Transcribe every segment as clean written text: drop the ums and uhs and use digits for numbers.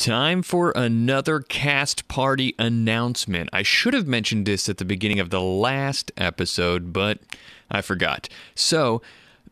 Time for another cast party announcement. I should have mentioned this at the beginning of the last episode, but I forgot. So,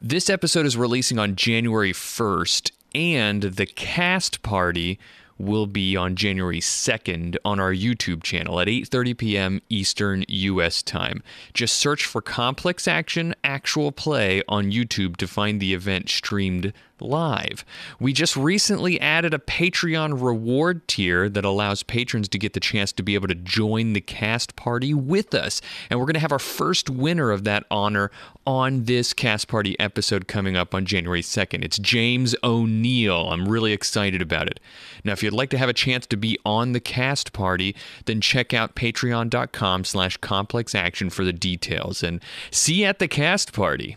this episode is releasing on January 1st, and the cast party will be on January 2nd on our YouTube channel at 8:30 p.m. Eastern U.S. time. Just search for Complex Action Actual Play on YouTube to find the event streamed live. We just recently added a Patreon reward tier that allows patrons to get the chance to be able to join the cast party with us. And we're going to have our first winner of that honor on this cast party episode coming up on January 2nd. It's James O'Neill. I'm really excited about it. Now, if you'd like to have a chance to be on the cast party, then check out patreon.com/complexaction for the details. And see you at the cast party.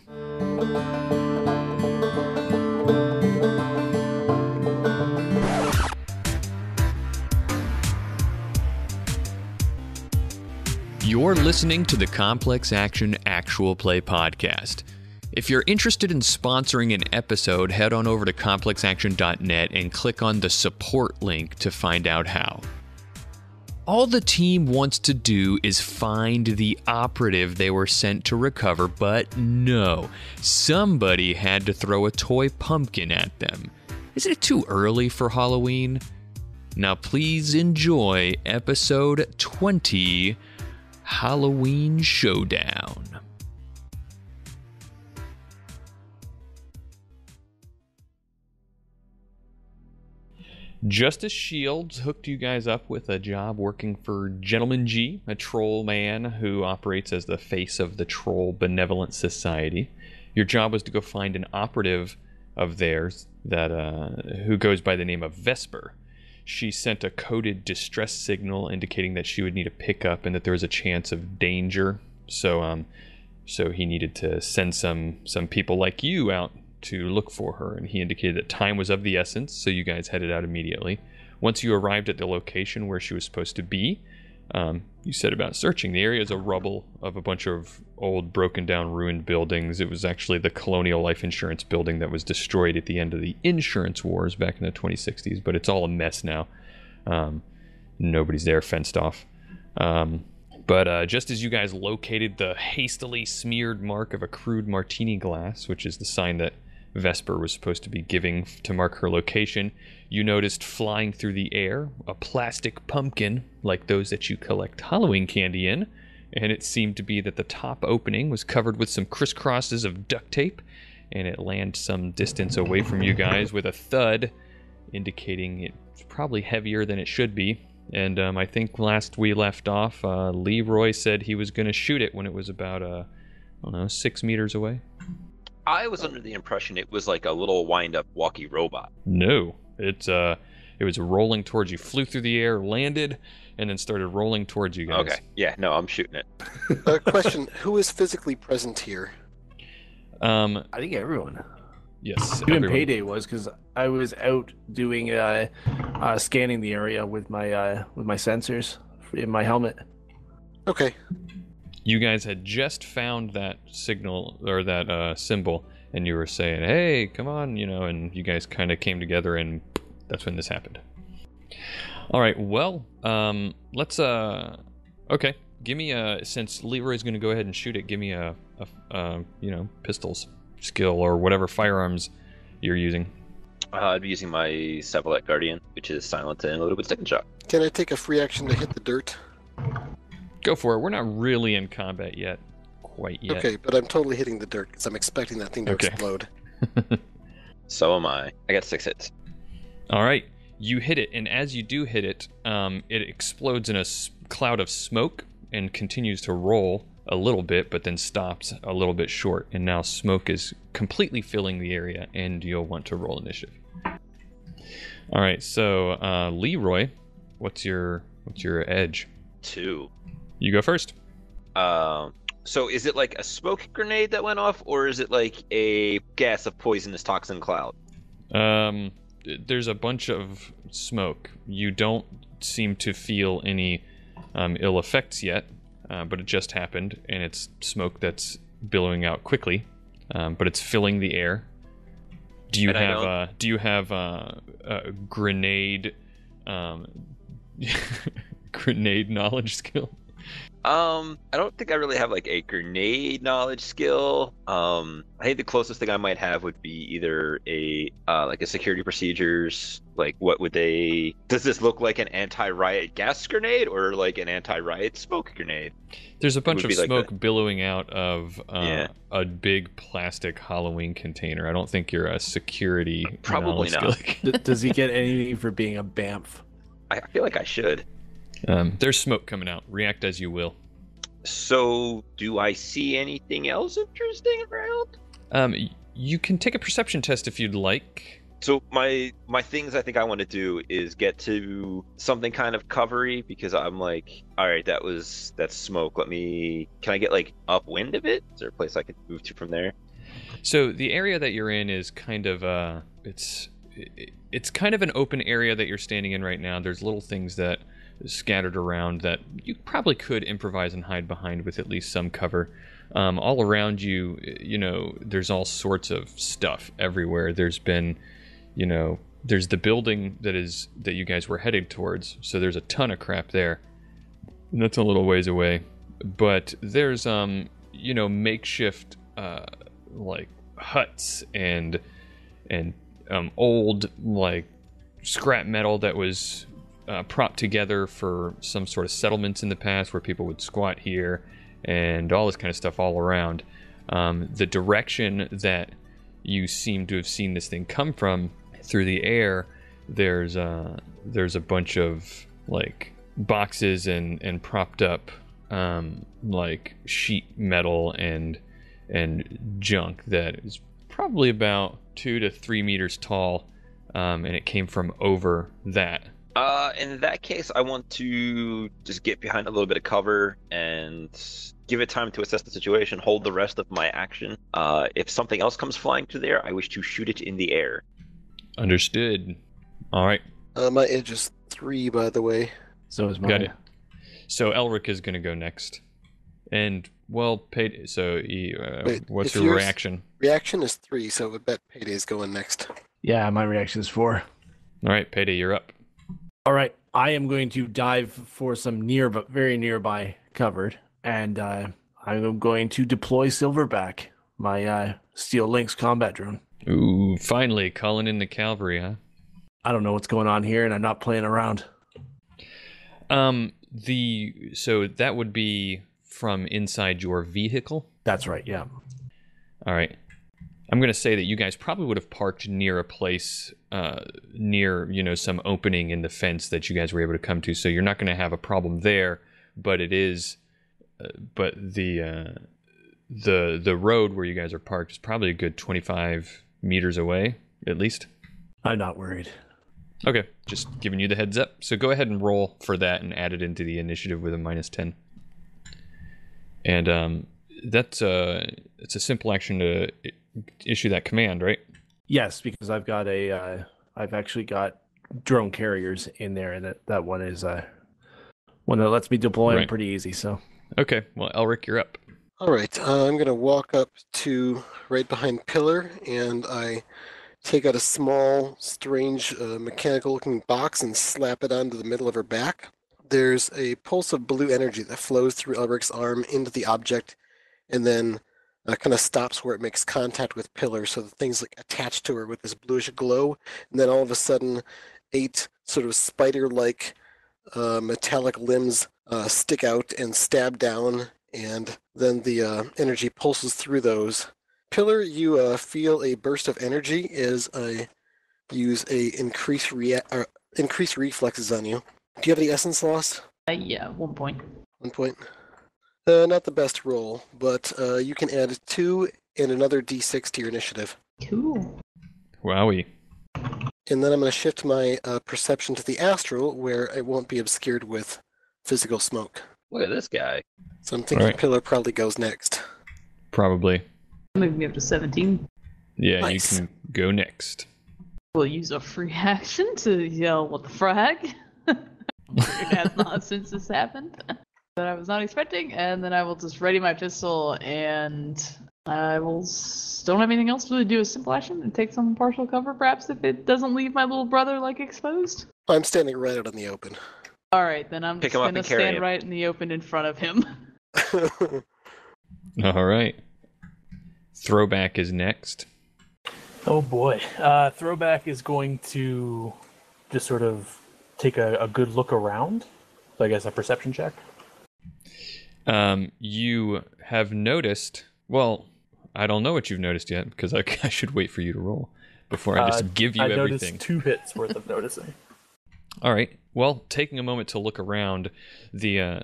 You're listening to the Complex Action Actual Play podcast. If you're interested in sponsoring an episode, head on over to complexaction.net and click on the support link to find out how. All the team wants to do is find the operative they were sent to recover, but no, somebody had to throw a toy pumpkin at them. Isn't it too early for Halloween? Now please enjoy episode 20, Halloween Showdown. Justice Shields hooked you guys up with a job working for Gentleman G, a troll man who operates as the face of the Troll Benevolent Society. Your job was to go find an operative of theirs that who goes by the name of Vesper. She sent a coded distress signal indicating that she would need a pickup and that there was a chance of danger. So he needed to send some people like you out to look for her, and he indicated that time was of the essence, so you guys headed out immediately. Once you arrived at the location where she was supposed to be, you set about searching. The area is a rubble of a bunch of old, broken down, ruined buildings. It was actually the Colonial Life Insurance building that was destroyed at the end of the insurance wars back in the 2060s, but it's all a mess now. Nobody's there, fenced off. But just as you guys located the hastily smeared mark of a crude martini glass, which is the sign that Vesper was supposed to be giving to mark her location, you noticed flying through the air a plastic pumpkin like those that you collect Halloween candy in, and it seemed to be that the top opening was covered with some crisscrosses of duct tape, and it landed some distance away from you guys with a thud, indicating it's probably heavier than it should be. And I think last we left off, Leroy said he was going to shoot it when it was about, 6 meters away. I was under the impression it was like a little wind-up walkie robot. No, it was rolling towards you, flew through the air, landed, and then started rolling towards you guys. Okay, yeah, no, I'm shooting it. Question, who is physically present here? I think everyone. Yes, Even Payday was, because I was out doing scanning the area with my sensors in my helmet. Okay. You guys had just found that signal, or that symbol, and you were saying, hey, come on, and you guys kind of came together, and that's when this happened. All right, well, let's, okay, give me since Leroy's going to go ahead and shoot it, give me a pistols skill or whatever firearms you're using. I'd be using my Benevolent Guardian, which is silent and loaded with second shot. Can I take a free action to hit the dirt? Go for it. We're not really in combat quite yet. Okay, but I'm totally hitting the dirt because I'm expecting that thing to explode. So am I. I got 6 hits. All right, you hit it, and as you do hit it, it explodes in a cloud of smoke and continues to roll a little bit, but then stops a little bit short, and now smoke is completely filling the area, and you'll want to roll initiative. All right, so Leroy, what's your edge? 2. You go first. So is it like a smoke grenade that went off, or is it like a gas of poisonous toxin cloud? There's a bunch of smoke. You don't seem to feel any ill effects yet, but it just happened, and it's smoke that's billowing out quickly, but it's filling the air. Do you have a grenade um, grenade knowledge skill. I don't think I really have like a grenade knowledge skill. I think the closest thing I might have would be either a like a security procedures. Like, what would they? Does this look like an anti-riot gas grenade or like an anti-riot smoke grenade? There's a bunch of be like smoke billowing out of Yeah. a big plastic Halloween container. I don't think you're a security. Probably knowledge not. skill. Does he get anything for being a BAMF? I feel like I should. There's smoke coming out. React as you will. So, do I see anything else interesting around? You can take a perception test if you'd like. So my things I think I want to do is get to something kind of covery, because I'm like, all right, that's smoke. Can I get like upwind of it? Is there a place I can move to from there? So the area that you're in is kind of it's kind of an open area that you're standing in right now. There's little things that scattered around that you probably could improvise and hide behind with at least some cover. All around you, there's all sorts of stuff everywhere. There's been, there's the building that you guys were headed towards. So there's a ton of crap there. And that's a little ways away. But there's, makeshift, like huts and old, like scrap metal that was propped together for some sort of settlements in the past where people would squat here, and all this kind of stuff all around. The direction that you seem to have seen this thing come from, through the air, there's a bunch of like boxes and propped up like sheet metal and junk that is probably about 2 to 3 meters tall, and it came from over that. In that case, I want to just get behind a little bit of cover and give it time to assess the situation, hold the rest of my action. If something else comes flying through there, I wish to shoot it in the air. Understood. All right. My edge is 3, by the way. So is Got mine. it. So Elric is going to go next. And, well, Payday, so Wait, what's if your yours- reaction? Reaction is 3, so I would bet Payday's going next. Yeah, my reaction is 4. All right, Payday, you're up. All right, I am going to dive for some very nearby covered, and I'm going to deploy Silverback, my Steel Lynx combat drone. Ooh, finally, calling in the cavalry, huh? I don't know what's going on here, and I'm not playing around. So that would be from inside your vehicle? That's right, yeah. All right. I'm going to say that you guys probably would have parked near a place, near, some opening in the fence that you guys were able to come to. So you're not going to have a problem there, but it is, but the road where you guys are parked is probably a good 25 meters away, at least. I'm not worried. Okay, just giving you the heads up. So go ahead and roll for that and add it into the initiative with a -10. And it's a simple action to issue that command, right? Yes, because I've actually got drone carriers in there, and that one is one that lets me deploy them pretty easy. So Okay, well, Elric, you're up. All right, I'm going to walk up to right behind Pillar, and I take out a small, strange, mechanical-looking box and slap it onto the middle of her back. There's a pulse of blue energy that flows through Elric's arm into the object, and then kind of stops where it makes contact with Pillar, so the thing's like attached to her with this bluish glow, and then all of a sudden, 8 sort of spider-like metallic limbs stick out and stab down, and then the energy pulses through those. Pillar, you feel a burst of energy as I use a increase reflexes on you. Do you have any essence loss? Yeah, 1 point. 1 point. Not the best roll, but you can add 2 and another d6 to your initiative. Cool. Wowie. And then I'm going to shift my perception to the astral, where it won't be obscured with physical smoke. Look at this guy. So I'm thinking Alright. Pillar probably goes next. Probably. Moving me up to 17. Yeah, Nice. You can go next. We'll use a free action to yell, "What the frag?" Weird ass nonsense this happened that I was not expecting, and then I will just ready my pistol, and I will don't have anything else to really do. A simple action and take some partial cover, perhaps if it doesn't leave my little brother like exposed. I'm standing right out in the open. All right, then I'm Pick just him up gonna and carry stand him. right in the open in front of him. All right. Throwback is next. Oh boy. Throwback is going to just sort of take a good look around. So I guess a perception check. You have noticed. Well, I don't know what you've noticed yet because I should wait for you to roll before I just give you I everything. noticed 2 hits worth of noticing. All right. Well, taking a moment to look around, the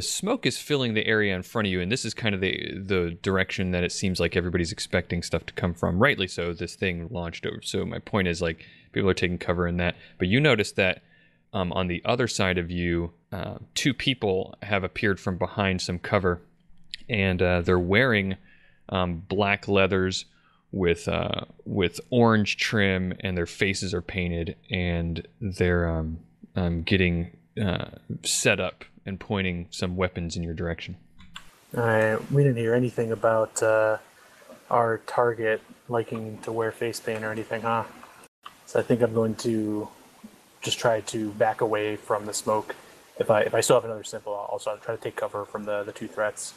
smoke is filling the area in front of you, and this is kind of the direction that it seems like everybody's expecting stuff to come from. Rightly so. This thing launched over. So my point is, like, people are taking cover in that. But you notice that on the other side of you, 2 people have appeared from behind some cover, and they're wearing black leathers with orange trim, and their faces are painted, and they're getting set up and pointing some weapons in your direction. We didn't hear anything about our target liking to wear face paint or anything, huh? So I think I'm going to just try to back away from the smoke. If I still have another simple, I'll also try to take cover from the 2 threats.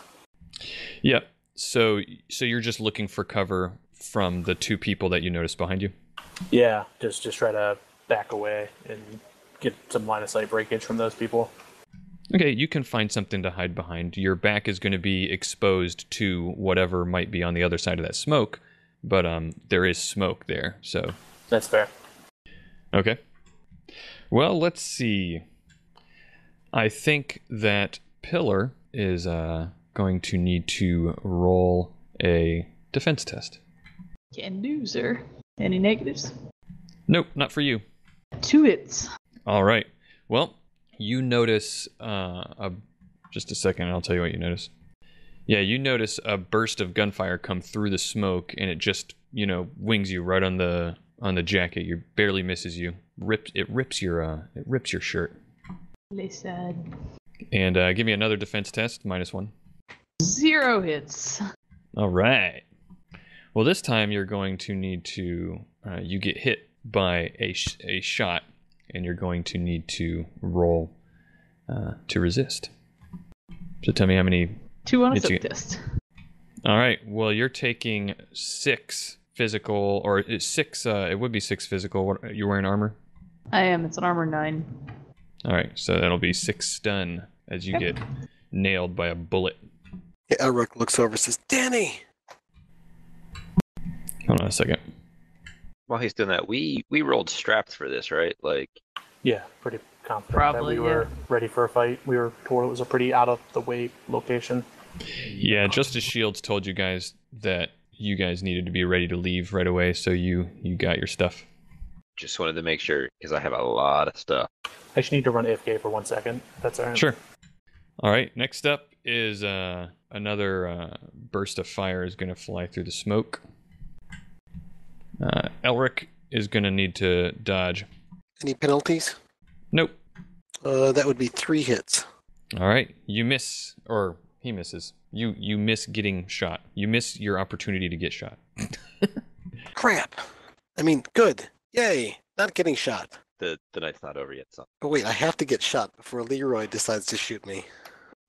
Yeah. So you're just looking for cover from the 2 people that you noticed behind you? Yeah, just try to back away and get some line of sight breakage from those people. Okay, you can find something to hide behind. Your back is going to be exposed to whatever might be on the other side of that smoke, but there is smoke there, so... That's fair. Okay. Well, let's see. I think that Pillar is going to need to roll a defense test. Can do, sir. Any negatives? Nope, not for you. 2 hits. All right. Well, you notice just a second, and I'll tell you what you notice. Yeah, you notice a burst of gunfire come through the smoke, and it just, wings you right on the jacket. You barely misses you. It rips your shirt. Really sad. And give me another defense test, -1. 0 hits. All right. Well, this time you're going to need to you get hit by a shot, and you're going to need to roll to resist. So tell me how many 2 on a hits you soak get. test. All right. Well, you're taking 6 physical, or it's 6. It would be 6 physical. What, you're wearing armor? I am. It's an armor 9. All right. So that'll be 6 stun as you get nailed by a bullet. Yeah, Elric looks over and says, Danny! Hold on a second. While he's doing that, we rolled straps for this, right? Like, Yeah, pretty confident Probably, that we were ready for a fight. We were told it was a pretty out-of-the-way location. Yeah, Justice Shields told you guys that you guys needed to be ready to leave right away, so you got your stuff. just wanted to make sure because I have a lot of stuff. I just need to run AFK for 1 second. That's all right. Sure. All right. Next up is another burst of fire is going to fly through the smoke. Elric is going to need to dodge. Any penalties? Nope. That would be 3 hits. All right. You miss, or he misses. You miss getting shot. You miss your opportunity to get shot. Crap. I mean, good. Yay. Not getting shot. The night's not over yet, son. But wait, I have to get shot before Leroy decides to shoot me.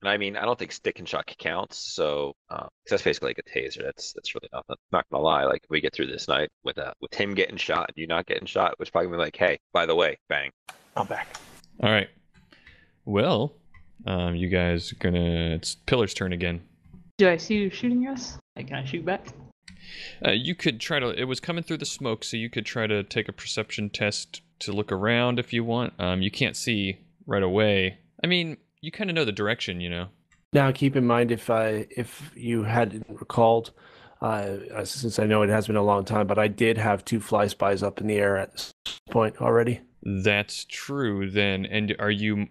And I mean, I don't think stick and shock counts, so 'cause that's basically like a taser. That's really nothing. Not gonna lie, like if we get through this night with him getting shot and you not getting shot, which probably be like, hey, by the way, bang. I'm back. All right. Well, you guys it's Pillar's turn again. Do I see you shooting us? Like, can I shoot back? You could try to. It was coming through the smoke, so you could try to take a perception test to look around if you want. You can't see right away. I mean, you kind of know the direction, you know. Now, keep in mind if you hadn't recalled, since I know it has been a long time, but I did have 2 fly spies up in the air at this point already. That's true. Then, and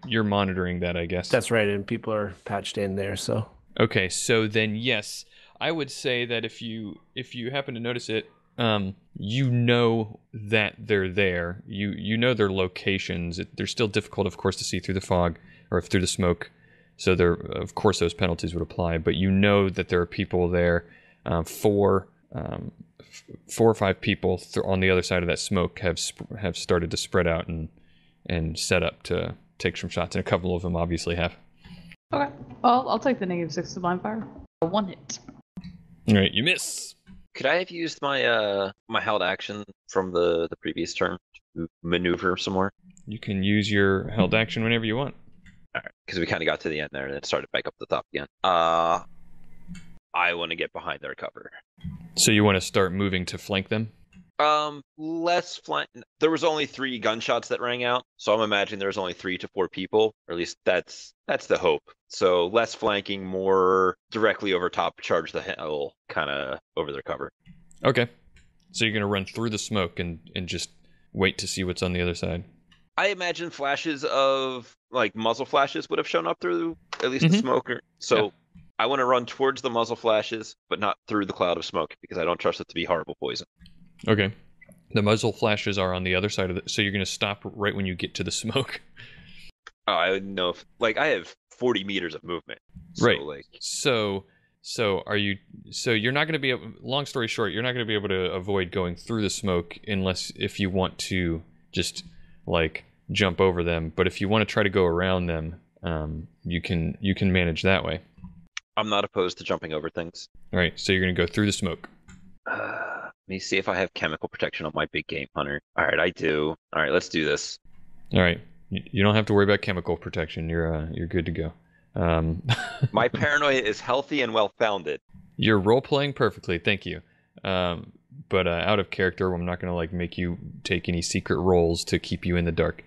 you're monitoring that, I guess. That's right, and people are patched in there. So okay. So then, yes, I would say that if you happen to notice it, you know that they're there. You know their locations. They're still difficult, of course, to see through the fog or through the smoke. So there, of course, those penalties would apply. But you know that there are people there. 4 or 5 people on the other side of that smoke have started to spread out and and set up to take some shots, and a couple of them obviously have. Okay. Well, I'll take the -6 to blind fire. 1 hit. All right, you miss. Could I have used my my held action from the previous turn to maneuver somewhere? You can use your held action whenever you want. All right, because we kind of got to the end there and it started back up the top again. I want to get behind their cover. So you want to start moving to flank them? Less flank. There was only 3 gunshots that rang out, so I'm imagining there's only 3 to 4 people, or at least that's the hope. So less flanking, more directly over top, charge the hill, kind of over their cover. Okay. So you're gonna run through the smoke and just wait to see what's on the other side. I imagine flashes of like muzzle flashes would have shown up through at least the smoke. So yeah. I want to run towards the muzzle flashes, but not through the cloud of smoke because I don't trust it to be horrible poison. Okay. The muzzle flashes are on the other side of it, so you're going to stop right when you get to the smoke. Oh, I would know if, like, I have 40 meters of movement. So, right. Like... So you're not going to be able, long story short, you're not going to be able to avoid going through the smoke unless if you want to just like jump over them. But if you want to try to go around them, you can manage that way. I'm not opposed to jumping over things. All right. So you're going to go through the smoke. Let me see if I have chemical protection on my big game hunter. All right, I do. All right, let's do this. All right. You don't have to worry about chemical protection. You're good to go. My paranoia is healthy and well-founded. You're role-playing perfectly. Thank you. But out of character, I'm not going to like make you take any secret roles to keep you in the dark.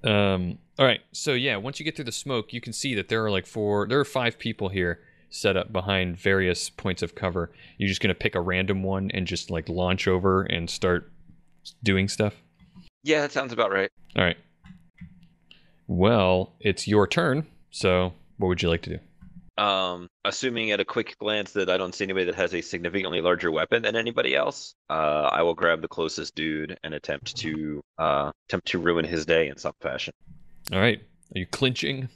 All right. So yeah, once you get through the smoke, you can see that there are 5 people here set up behind various points of cover. You're just going to pick a random one and just like launch over and start doing stuff? Yeah, that sounds about right. All right. Well, it's your turn. So what would you like to do? Assuming at a quick glance that I don't see anybody that has a significantly larger weapon than anybody else, I will grab the closest dude and attempt to ruin his day in some fashion. All right. Are you clinching?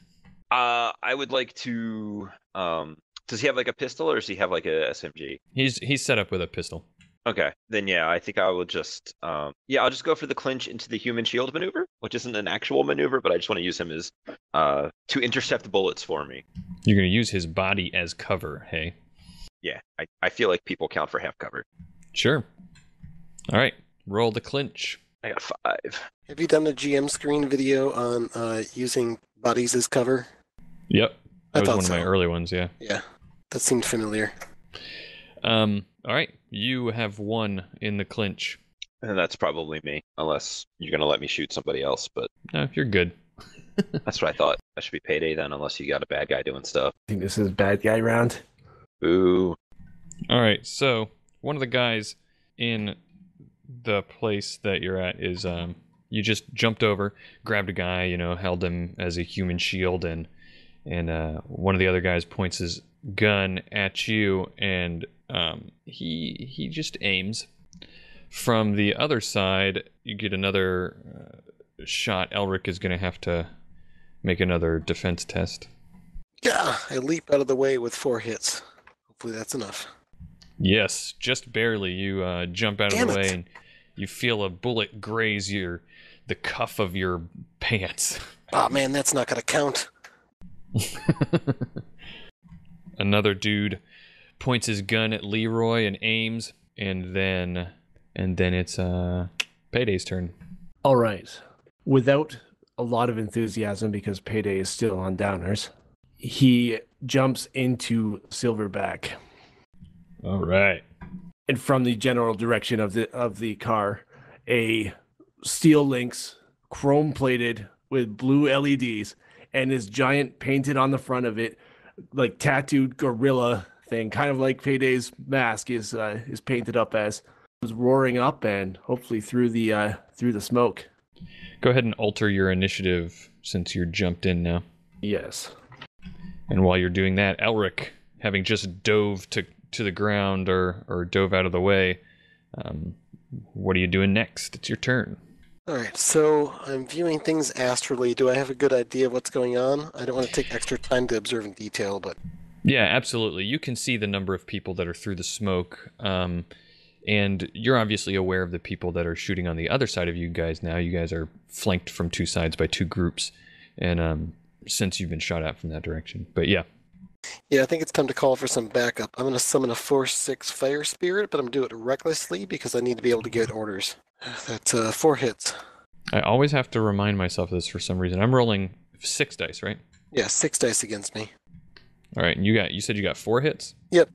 I would like to. Does he have like a pistol or does he have like a SMG? He's set up with a pistol. Okay, then yeah, I think I will just I'll just go for the clinch into the human shield maneuver, which isn't an actual maneuver, but I just want to use him as to intercept bullets for me. You're going to use his body as cover, hey? Yeah, I feel like people count for half cover. Sure. All right, roll the clinch. I got 5. Have you done a GM screen video on using bodies as cover? Yep, that was one so. of my early ones, yeah. Yeah, that seemed familiar. All right, you have 1 in the clinch. And that's probably me, unless you're going to let me shoot somebody else, but... No, you're good. That's what I thought. That should be payday then, unless you got a bad guy doing stuff. I think this is bad guy round. Ooh. All right, so one of the guys in the place that you're at is, you just jumped over, grabbed a guy, held him as a human shield, and one of the other guys points his gun at you, and he just aims. From the other side, you get another shot. Elric is going to have to make another defense test. Yeah, I leap out of the way with 4 hits. Hopefully that's enough. Yes, just barely. You jump out of the way and you feel a bullet graze the cuff of your pants. Oh man, that's not going to count. Another dude points his gun at Leroy and aims, and then it's Payday's turn. All right. Without a lot of enthusiasm, because Payday is still on downers, he jumps into Silverback. All right. And from the general direction of the car, a steel Lynx, chrome-plated with blue LEDs, and this giant painted on the front of it, like tattooed gorilla thing, kind of like Payday's mask is painted up as, was roaring up and hopefully through the smoke. Go ahead and alter your initiative since you're jumped in now. Yes. And while you're doing that, Elric, having just dove to the ground or dove out of the way, what are you doing next? It's your turn. All right, so I'm viewing things astrally. Do I have a good idea of what's going on? I don't want to take extra time to observe in detail, but... Yeah, absolutely. You can see the number of people that are through the smoke. And you're obviously aware of the people that are shooting on the other side of you guys now. You guys are flanked from two sides by two groups, and since you've been shot at from that direction. But yeah. Yeah, I think it's time to call for some backup. I'm going to summon a Force 6 Fire Spirit, but I'm doing it recklessly because I need to be able to get orders. That's 4 hits. I always have to remind myself of this for some reason. I'm rolling 6 dice, right? Yeah, 6 dice against me. All right, and you said you got 4 hits? Yep.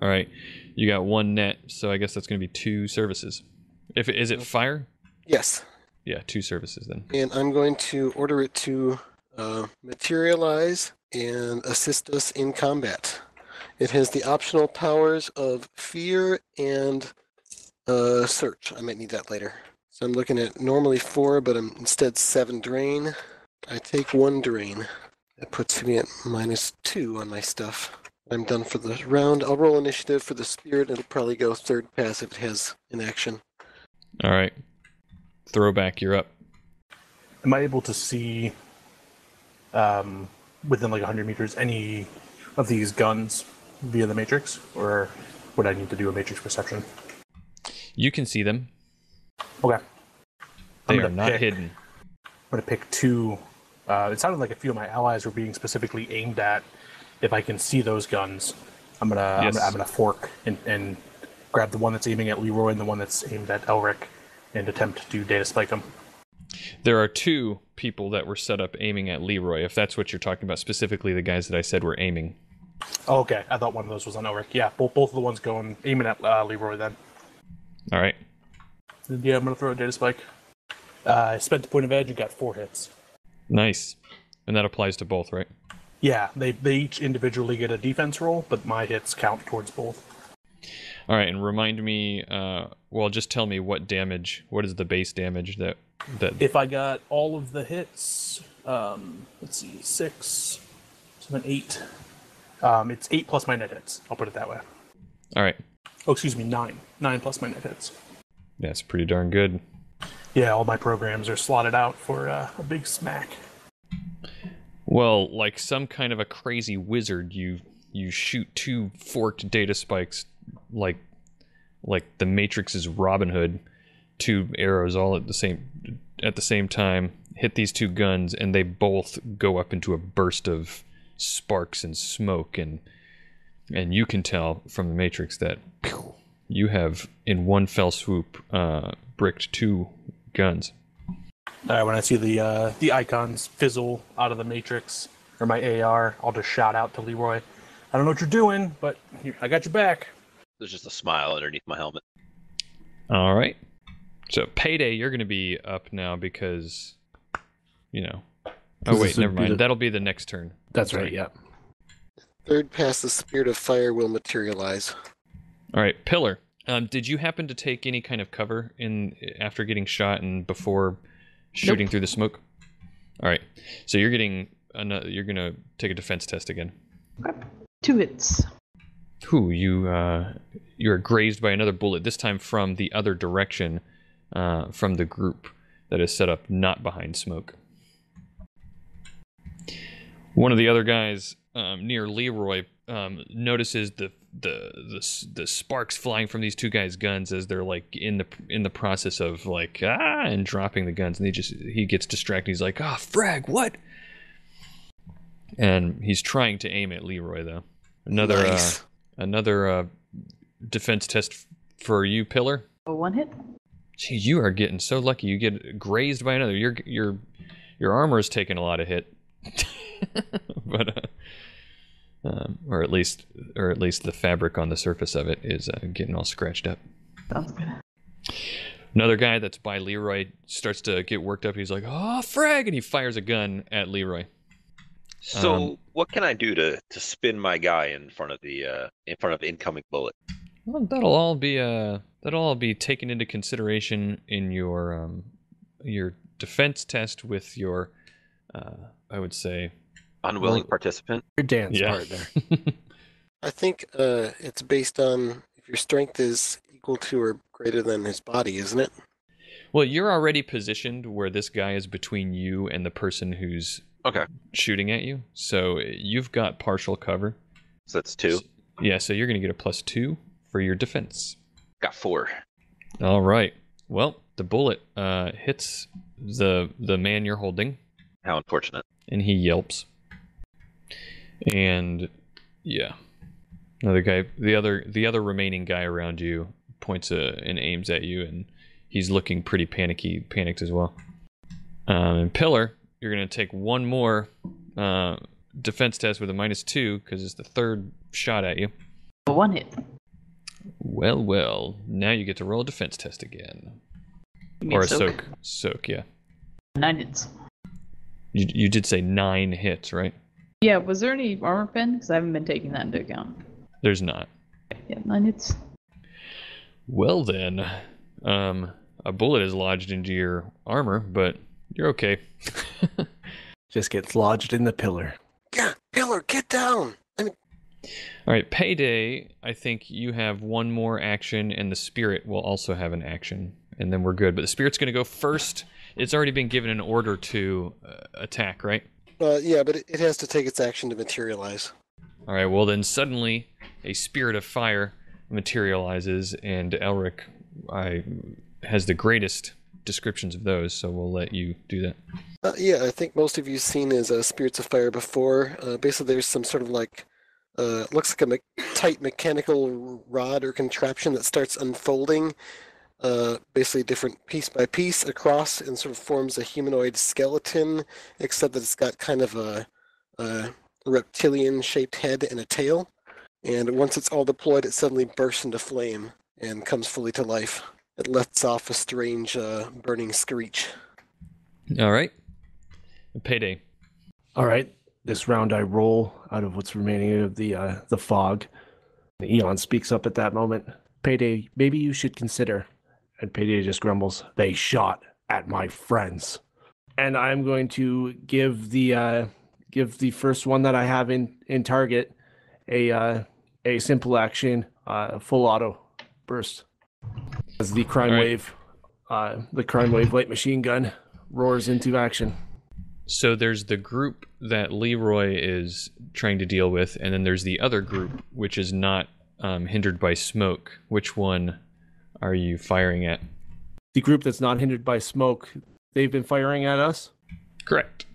All right, you got 1 net, so I guess that's going to be 2 services. Is it fire? Yes. Yeah, 2 services then. And I'm going to order it to materialize and assist us in combat. It has the optional powers of fear and search. I might need that later. So I'm looking at normally 4, but I'm instead 7 drain. I take 1 drain. That puts me at -2 on my stuff. I'm done for the round. I'll roll initiative for the spirit. It'll probably go 3rd pass if it has an action. All right. Throwback, you're up. Am I able to see, within like 100 meters, any of these guns via the matrix? Or would I need to do a matrix perception? You can see them. Okay. They are not hidden. I'm going to pick 2. It sounded like a few of my allies were being specifically aimed at. If I can see those guns, I'm gonna fork and grab the one that's aiming at Leroy and the one that's aimed at Elric and attempt to data spike them. There are 2 people that were set up aiming at Leroy, if that's what you're talking about, specifically the guys that I said were aiming. Oh, okay, I thought one of those was on Elric. Yeah, both of the ones going aiming at Leroy then. All right. Yeah, I'm gonna throw a data spike. I spent a point of edge and got 4 hits. Nice. And that applies to both, right? Yeah, they each individually get a defense roll, but my hits count towards both. All right, and remind me, just tell me what is the base damage that... If I got all of the hits, let's see, 6, 7, 8. It's 8 plus my net hits, I'll put it that way. All right. Oh, excuse me, 9. 9 plus my net hits. That's pretty darn good. Yeah, all my programs are slotted out for a big smack. Well, like some kind of a crazy wizard, you shoot 2 forked data spikes like the Matrix's Robin Hood, 2 arrows all at the same time, hit these 2 guns, and they both go up into a burst of sparks and smoke, and you can tell from the Matrix that you have in one fell swoop bricked 2 guns. All right, when I see the icons fizzle out of the Matrix, or my AR, I'll just shout out to Leroy, I don't know what you're doing, but I got your back. There's just a smile underneath my helmet. All right. So, Payday, you're going to be up now because, Oh, wait, never mind. That'll be the next turn. That's right, yeah. 3rd pass, the Spirit of Fire will materialize. All right, Pillar. Did you happen to take any kind of cover after getting shot and before shooting through the smoke? All right. So you're gonna take a defense test again. 2 hits. You're grazed by another bullet. This time from the other direction, from the group that is set up not behind smoke. One of the other guys near Leroy notices the sparks flying from these 2 guys' guns as they're like in the process of like and dropping the guns, and he gets distracted. He's like, frag, what? And he's trying to aim at Leroy though. Another defense test for you, Pillar. A 1 hit. Gee, you are getting so lucky. You get grazed by another. Your armor is taking a lot of hit. But or at least the fabric on the surface of it is getting all scratched up. Sounds good. Another guy that's by Leroy starts to get worked up. He's like, frag, and he fires a gun at Leroy. So what can I do to spin my guy in front of the incoming bullet? Well, that'll all be taken into consideration in your defense test with your I would say unwilling participant. Your dance partner. I think it's based on if your strength is equal to or greater than his body, isn't it? Well, you're already positioned where this guy is between you and the person who's shooting at you. So you've got partial cover. So that's 2. Yeah, so you're going to get a +2 for your defense. Got 4. All right. Well, the bullet hits the man you're holding, How unfortunate. and he yelps. And yeah, another guy, the other remaining guy around you points and aims at you, and he's looking pretty panicked as well. And Pillar, you're gonna take one more defense test with a -2 because it's the third shot at you. 1 hit. Well. Now you get to roll a defense test again, You mean or a soak? soak. Yeah. 9 hits. You did say 9 hits, right? Yeah, was there any armor pen? Because I haven't been taking that into account. There's not. Yeah, 9 hits. Well then, a bullet is lodged into your armor, but you're okay. Just gets lodged in the pillar. Yeah, Pillar, get down. All right, Payday, I think you have one more action, and the Spirit will also have an action, and then we're good. But the Spirit's going to go first. It's already been given an order to attack, right? Yeah, but it has to take its action to materialize. All right, well then suddenly a Spirit of Fire materializes, and Elric has the greatest descriptions of those, so we'll let you do that. Yeah, I think most of you've seen as Spirits of Fire before. Basically, there's some sort of like, looks like a tight mechanical rod or contraption that starts unfolding, basically different piece by piece across, and sort of forms a humanoid skeleton, except that it's got kind of a reptilian-shaped head and a tail. And once it's all deployed, it suddenly bursts into flame and comes fully to life. It lets off a strange burning screech. All right. Payday. All right. This round I roll out of what's remaining of the fog. Eon speaks up at that moment. Payday, maybe you should consider. And Payday just grumbles, they shot at my friends. And I'm going to give the first one that I have in target a simple action, full auto burst. As the crime wave light machine gun roars into action. So there's the group that Leroy is trying to deal with, and then there's the other group, which is not hindered by smoke. Which one are you firing at? The group that's not hindered by smoke, they've been firing at us? Correct.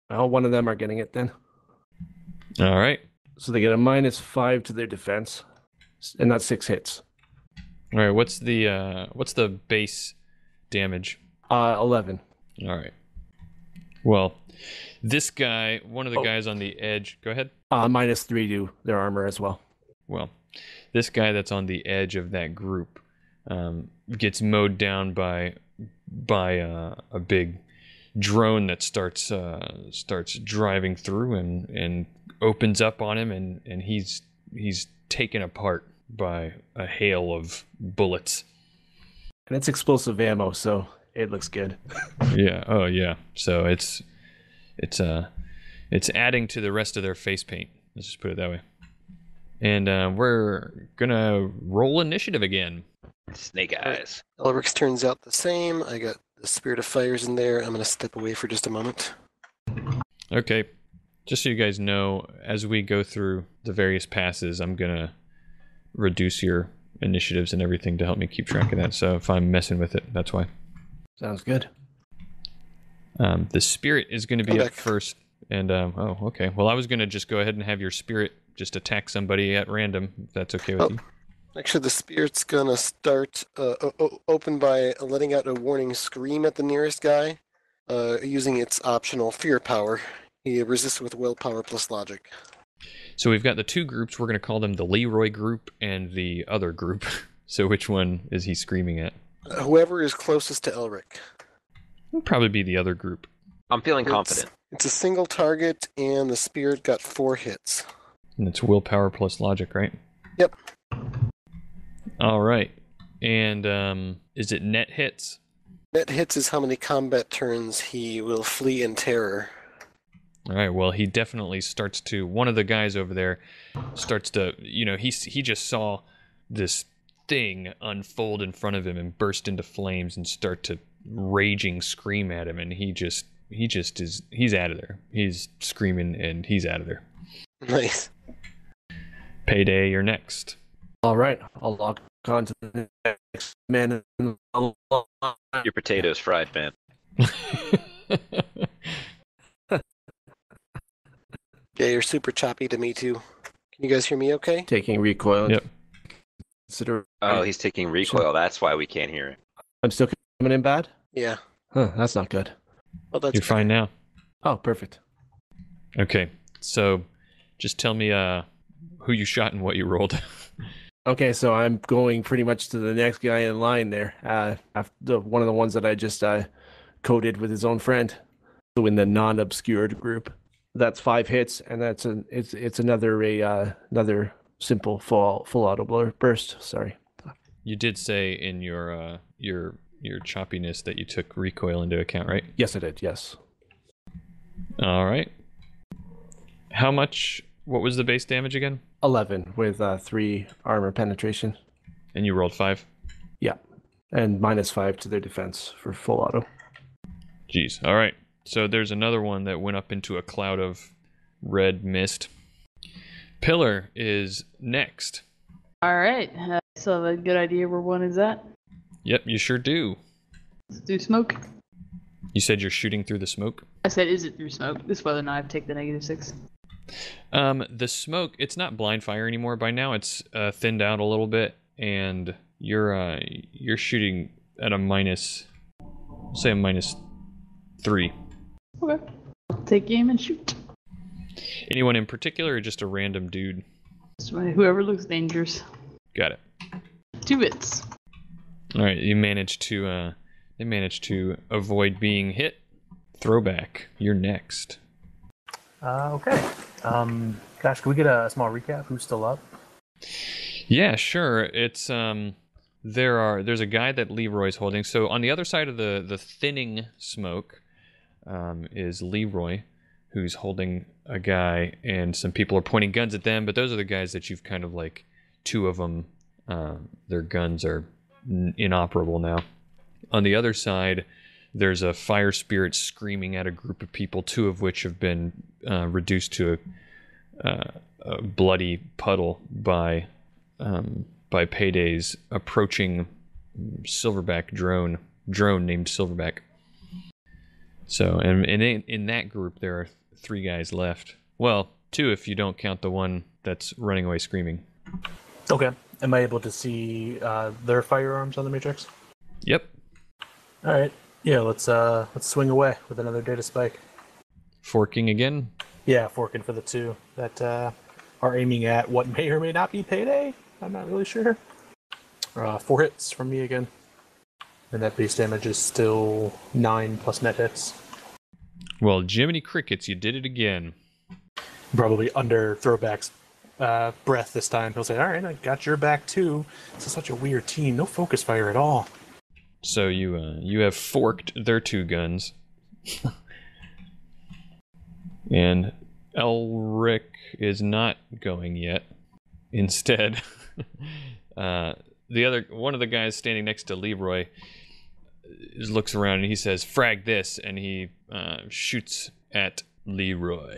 Well, one of them are getting it then. All right. So they get a -5 to their defense, and that's 6 hits. All right. What's the base damage? 11. All right. Well, this guy, one of the guys on the edge. Go ahead. -3 to their armor as well. Well, this guy that's on the edge of that group gets mowed down by a big drone that starts driving through and opens up on him, and he's taken apart by a hail of bullets. And it's explosive ammo, so it looks good. Yeah. Oh yeah. So it's adding to the rest of their face paint. Let's just put it that way. And we're gonna roll initiative again. Snake eyes. Elric's turns out the same. I got the Spirit of Fires in there. I'm going to step away for just a moment. Okay. Just so you guys know, as we go through the various passes, I'm gonna reduce your initiatives and everything to help me keep track of that. So if I'm messing with it, that's why. Sounds good. The Spirit is going to be I'm up back. first. And, oh, okay. Well, I was going to just go ahead and have your Spirit just attack somebody at random, if that's okay with you. Actually, the Spirit's going to start open by letting out a warning scream at the nearest guy, using its optional fear power. He resists with willpower plus logic. So we've got the two groups. We're going to call them the Leroy group and the other group. So which one is he screaming at? Whoever is closest to Elric. It'll probably be the other group. I'm feeling confident. It's a single target, and the Spirit got 4 hits. And it's willpower plus logic, right? Yep. All right. And is it net hits? Net hits is how many combat turns he will flee in terror. All right. Well, he definitely starts to. One of the guys over there starts to. He just saw this thing unfold in front of him and burst into flames and start to raging scream at him, and he's out of there. He's screaming and he's out of there. Nice. Payday, you're next. All right, I'll lock on to the next man in the line. Your potatoes fried, man. Yeah, you're super choppy to me too. Can you guys hear me okay? Taking recoil. Yep. Consider. Oh, he's taking recoil. That's why we can't hear it. I'm still coming in bad? Yeah. Huh, that's not good. Well, that's You're fine now. Oh, perfect. Okay, so just tell me who you shot and what you rolled. Okay, so I'm going pretty much to the next guy in line there. After one of the ones that I just coded with his own friend. So in the non-obscured group. That's 5 hits, and that's it's another simple full auto burst. Sorry. You did say in your choppiness that you took recoil into account, right? Yes, I did. Yes. All right. How much? What was the base damage again? 11 with 3 armor penetration. And you rolled 5. Yeah, and -5 to their defense for full auto. Jeez. All right. So there's another one that went up into a cloud of red mist. Pillar is next. All right. So a good idea where one is at. Yep, you sure do. Let's do smoke. You said you're shooting through the smoke? I said, is it through smoke? This whether or not I take the -6. The smoke, it's not blind fire anymore. By now it's thinned out a little bit, and you're shooting at a say a -3. Okay. I'll take aim and shoot. Anyone in particular, or just a random dude? Whoever looks dangerous. Got it. 2 hits. All right, they managed to avoid being hit. Throwback, you're next. Okay. Gosh, can we get a small recap? Who's still up? Yeah, sure. It's there's a guy that Leroy's holding. So on the other side of the thinning smoke is Leroy, who's holding a guy, and some people are pointing guns at them. But those are the guys that you've kind of like 2 of them. Their guns are inoperable now. On the other side, there's a fire spirit screaming at a group of people, 2 of which have been reduced to a bloody puddle by Payday's approaching silverback drone named Silverback. So, and in that group, there are 3 guys left. Well, 2 if you don't count the one that's running away screaming. Okay. Am I able to see their firearms on the matrix? Yep. All right. Yeah, let's swing away with another data spike. Forking again. Yeah, forking for the 2 that are aiming at what may or may not be Payday. I'm not really sure. 4 hits from me again. And that base damage is still 9 plus net hits. Well, Jiminy Crickets, you did it again. Probably under Throwback's breath this time. He'll say, all right, I got your back too. This is such a weird team. No focus fire at all. So you have forked their 2 guns. And Elric is not going yet. Instead, one of the guys standing next to Leroy looks around and he says, "Frag this," and he shoots at Leroy.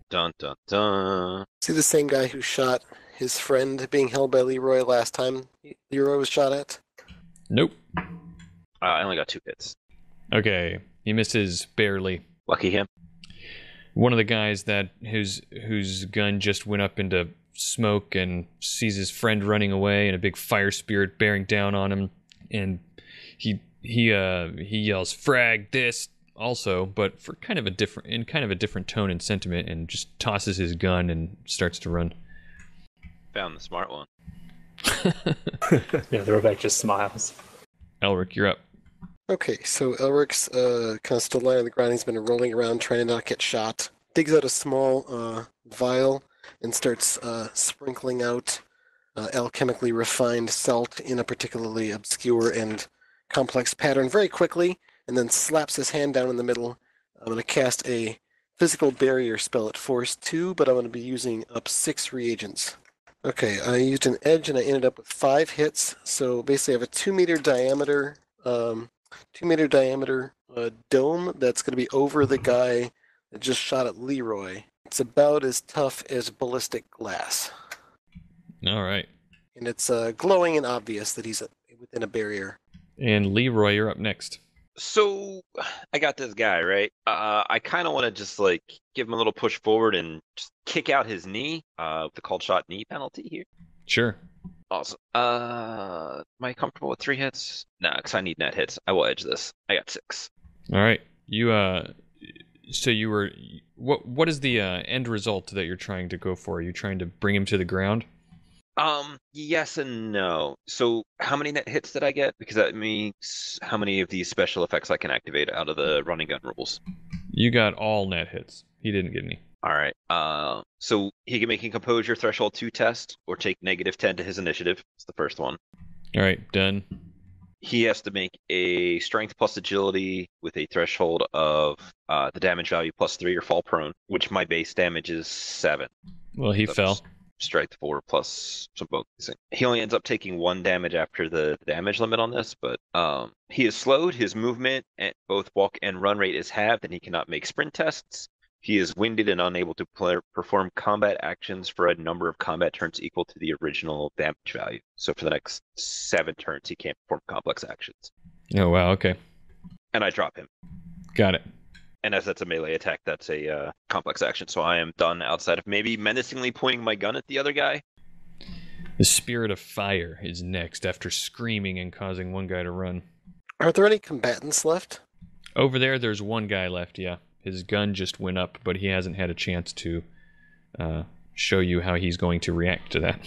Dun dun dun. See the same guy who shot his friend being held by Leroy last time Leroy was shot at? Nope. I only got 2 hits. Okay, he misses barely. Lucky him. One of the guys whose gun just went up into smoke and sees his friend running away and a big fire spirit bearing down on him, and he yells, "Frag this!" also, but in kind of a different tone and sentiment, and just tosses his gun and starts to run. Found the smart one. Yeah, Throwback just smiles. Elric, you're up. Okay, so Elric's kind of still lying on the ground. He's been rolling around trying to not get shot. Digs out a small vial and starts sprinkling out alchemically refined salt in a particularly obscure and complex pattern very quickly, and then slaps his hand down in the middle. I'm going to cast a physical barrier spell at force 2, but I'm going to be using up 6 reagents. Okay, I used an edge and I ended up with 5 hits. So basically I have a 2-meter diameter dome that's going to be over the guy that just shot at Leroy. It's about as tough as ballistic glass. All right. and it's glowing and obvious that he's within a barrier. And Leroy, you're up next. So I got this guy, right? I kind of want to just like give him a little push forward and just kick out his knee, with the called shot knee penalty here. Sure. Awesome. Am I comfortable with 3 hits? Nah, because I need net hits. I will edge this. I got 6. All right. So you were. What is the end result that you're trying to go for? Are you trying to bring him to the ground? Yes and no. So how many net hits did I get? Because that means how many of these special effects I can activate out of the running gun rules. You got all net hits. He didn't get any. All right. So he can make a composure threshold 2 test or take -10 to his initiative. It's the first one. All right, done. He has to make a strength plus agility with a threshold of the damage value +3 or fall prone, which my base damage is 7. Well, he So fell. Strength 4 plus some bonusing. He only ends up taking 1 damage after the damage limit on this, but he is slowed. His movement at both walk and run rate is halved, and he cannot make sprint tests. He is winded and unable to perform combat actions for a number of combat turns equal to the original damage value. So for the next 7 turns, he can't perform complex actions. Oh, wow, okay. And I drop him. Got it. And as that's a melee attack, that's a complex action. So I am done outside of maybe menacingly pointing my gun at the other guy. The Spirit of Fire is next after screaming and causing one guy to run. Are there any combatants left? Over there's one guy left, yeah. His gun just went up, but he hasn't had a chance to show you how he's going to react to that.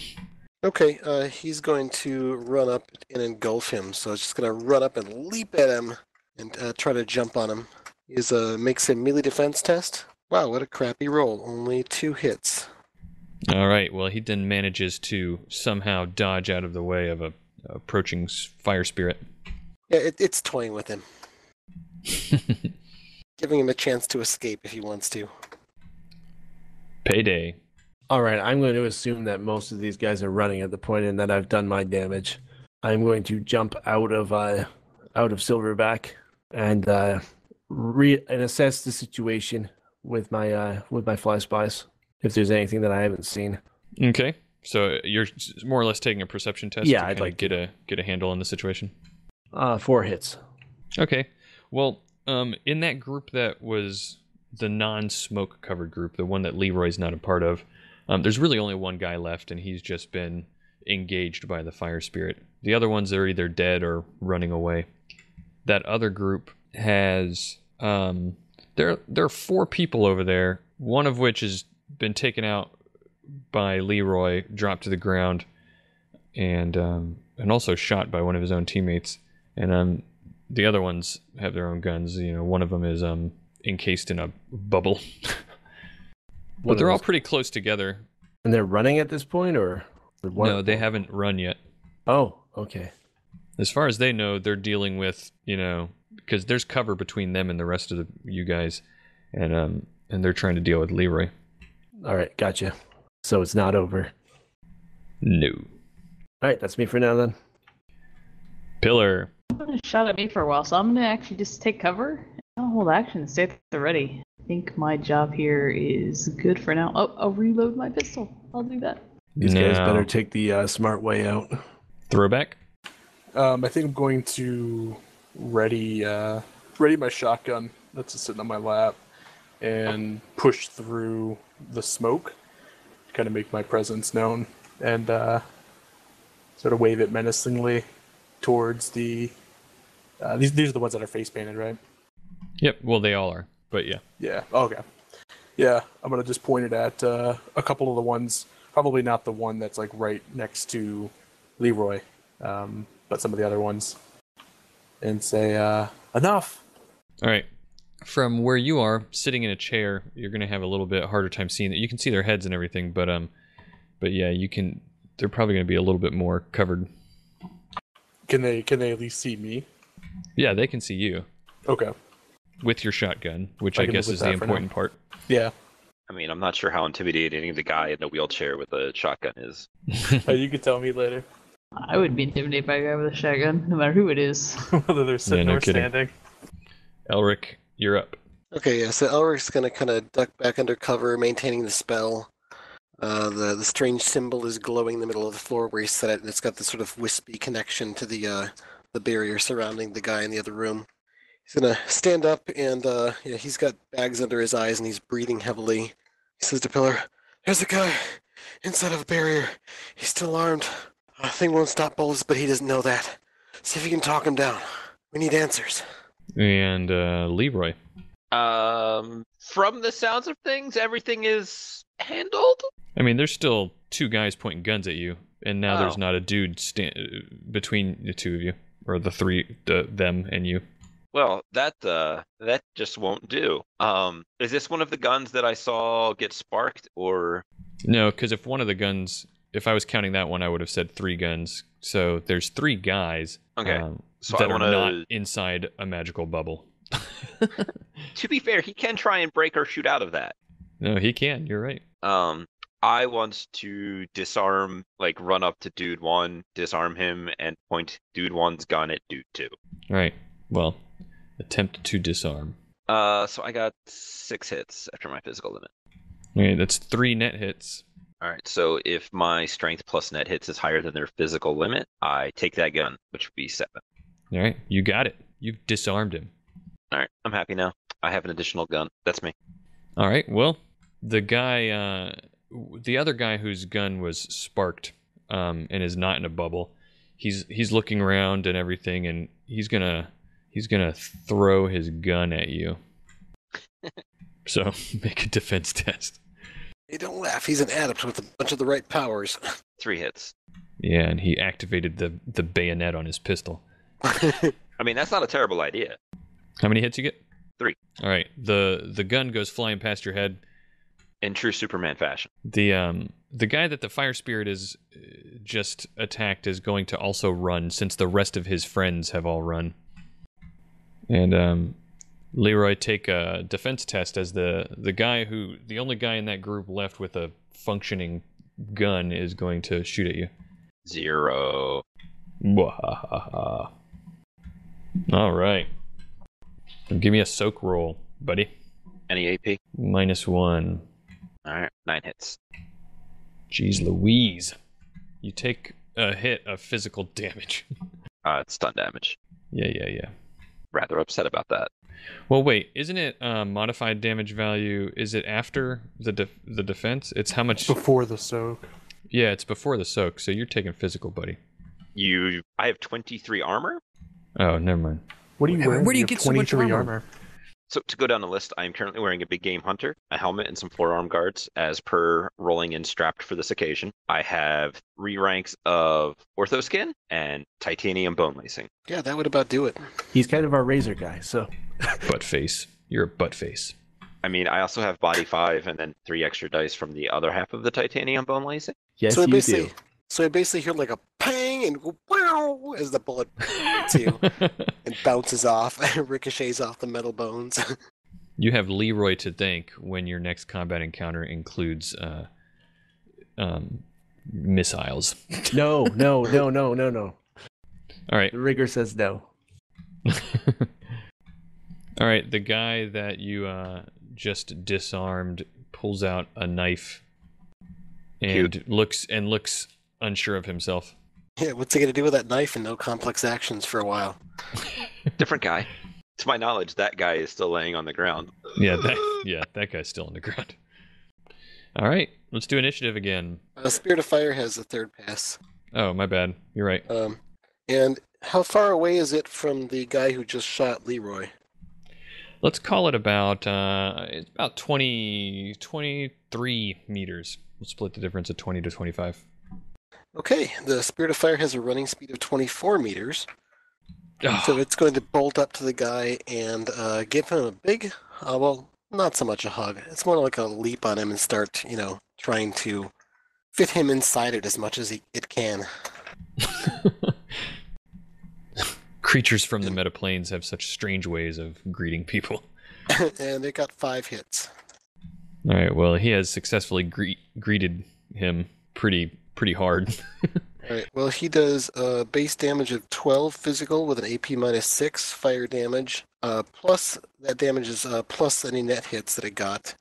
Okay, he's going to run up and engulf him. So it's just going to run up and leap at him and try to jump on him. He makes a melee defense test. Wow, what a crappy roll. Only 2 hits. All right, well, he then manages to somehow dodge out of the way of a approaching fire spirit. Yeah, it's toying with him. Giving him a chance to escape if he wants to. Payday. All right, I'm going to assume that most of these guys are running at the point and that I've done my damage. I'm going to jump out of Silverback and assess the situation with my fly spies. If there's anything that I haven't seen. Okay, so you're more or less taking a perception test. Yeah, to I'd like get a handle on the situation. 4 hits. Okay, well, in that group that was the non-smoke covered group, the one that Leroy's not a part of, there's really only one guy left, and he's just been engaged by the fire spirit. The other ones are either dead or running away. That other group has there are 4 people over there, one of which has been taken out by Leroy, dropped to the ground, and also shot by one of his own teammates. And the other ones have their own guns. You know, one of them is encased in a bubble. But they're all pretty close together. And they're running at this point, or no? They haven't run yet. Oh, okay. As far as they know, they're dealing with, because there's cover between them and the rest of you guys, and they're trying to deal with Leroy. All right, gotcha. So it's not over. No. All right, that's me for now then. Pillar. Someone shot at me for a while, so I'm gonna actually just take cover. I'll hold action and stay at the ready. I think my job here is good for now. Oh, I'll reload my pistol. I'll do that. These guys better take the smart way out. Throwback. I think I'm going to ready my shotgun that's just sitting on my lap and push through the smoke to kind of make my presence known and sort of wave it menacingly towards the these are the ones that are face painted, right? Yep, well they all are, but yeah. Yeah, okay. Yeah, I'm going to just point it at a couple of the ones, probably not the one that's like right next to Leroy, but some of the other ones, and say, enough! Alright, from where you are, sitting in a chair, you're going to have a little bit harder time seeing it. You can see their heads and everything, but yeah, they're probably going to be a little bit more covered. Can they at least see me? Yeah, they can see you. Okay. With your shotgun, which I guess is the important part. Yeah. I mean, I'm not sure how intimidating the guy in the wheelchair with a shotgun is. You can tell me later. I would be intimidated by a guy with a shotgun, no matter who it is. Whether they're sitting or standing. Elric, you're up. Okay, yeah, so Elric's going to kind of duck back under cover, maintaining the spell. The strange symbol is glowing in the middle of the floor where he set it, and it's got this sort of wispy connection to the barrier surrounding the guy in the other room. He's gonna stand up, and yeah, he's got bags under his eyes, and he's breathing heavily. He says to Pillar, "There's a guy inside of a barrier. He's still armed. Thing won't stop bullets, but he doesn't know that. See if you can talk him down. We need answers." And Leroy. From the sounds of things, everything is handled. I mean, there's still two guys pointing guns at you, and now there's Oh. not a dude between the two of you, or the three, them and you. Well, that just won't do. Is this one of the guns that I saw get sparked, or? No, because if one of the guns, if I was counting that one, I would have said 3 guns. So there's 3 guys Okay, so that I are wanna- not inside a magical bubble. To be fair, he can try and break or shoot out of that. No, he can. You're right. I want to disarm, like run up to Dude 1, disarm him, and point Dude 1's gun at Dude 2. All right. Well, attempt to disarm. So I got 6 hits after my physical limit. Okay, that's 3 net hits. All right, so if my strength plus net hits is higher than their physical limit, I take that gun, which would be 7. All right, you got it. You've disarmed him. All right, I'm happy now. I have an additional gun. That's me. All right. Well, the guy, the other guy whose gun was sparked, and is not in a bubble, he's looking around and everything, and he's gonna throw his gun at you. So make a defense test. Hey, don't laugh. He's an adept with a bunch of the right powers. 3 hits. Yeah, and he activated the bayonet on his pistol. I mean, that's not a terrible idea. How many hits you get? 3. All right. The gun goes flying past your head. In true Superman fashion. The guy that the fire spirit is just attacked is going to also run, since the rest of his friends have all run. And Leroy, take a defense test, as the only guy in that group left with a functioning gun is going to shoot at you. 0. Mwahaha. All right. Give me a soak roll, buddy. Any AP? -1. All right, 9 hits. Jeez Louise. You take a hit of physical damage. It's stun damage. Yeah. Rather upset about that. Well, wait, isn't it modified damage value? Is it after the defense? It's how much? Before the soak. Yeah, it's before the soak, so you're taking physical, buddy. I have 23 armor. Oh, never mind. What are you wearing? Where do you have get so much 23 armor? So to go down the list, I am currently wearing a big game hunter, a helmet, and some forearm guards, as per rolling in strapped for this occasion. I have 3 ranks of ortho skin and titanium bone lacing. Yeah, that would about do it. He's kind of our razor guy, so Butt face. You're a butt face. I mean, I also have body 5 and then 3 extra dice from the other half of the titanium bone lacing. yes, So I you basically, do. so I basically hear like a pang and go, wow, as the bullet hits you and bounces off and ricochets off the metal bones. You have Leroy to thank when your next combat encounter includes missiles. No. All right. The rigger says no. All right, the guy that you just disarmed pulls out a knife and looks unsure of himself. Yeah, what's he gonna do with that knife and no complex actions for a while? Different guy. To my knowledge, that guy is still laying on the ground. Yeah, that guy's still on the ground. All right, let's do initiative again. Spirit of Fire has a third pass. Oh, my bad. You're right. And how far away is it from the guy who just shot Leroy? Let's call it about it's about 23 meters. We'll split the difference of 20 to 25. Okay, the Spirit of Fire has a running speed of 24 meters. Oh, So it's going to bolt up to the guy and give him a big, well, not so much a hug. It's more like a leap on him and start, trying to fit him inside it as much as it can. creatures from the metaplanes have such strange ways of greeting people. And it got 5 hits. All right, well, he has successfully greeted him pretty hard. All right, well, he does base damage of 12 physical with an AP -6 fire damage. Plus, that damage is plus any net hits that it got.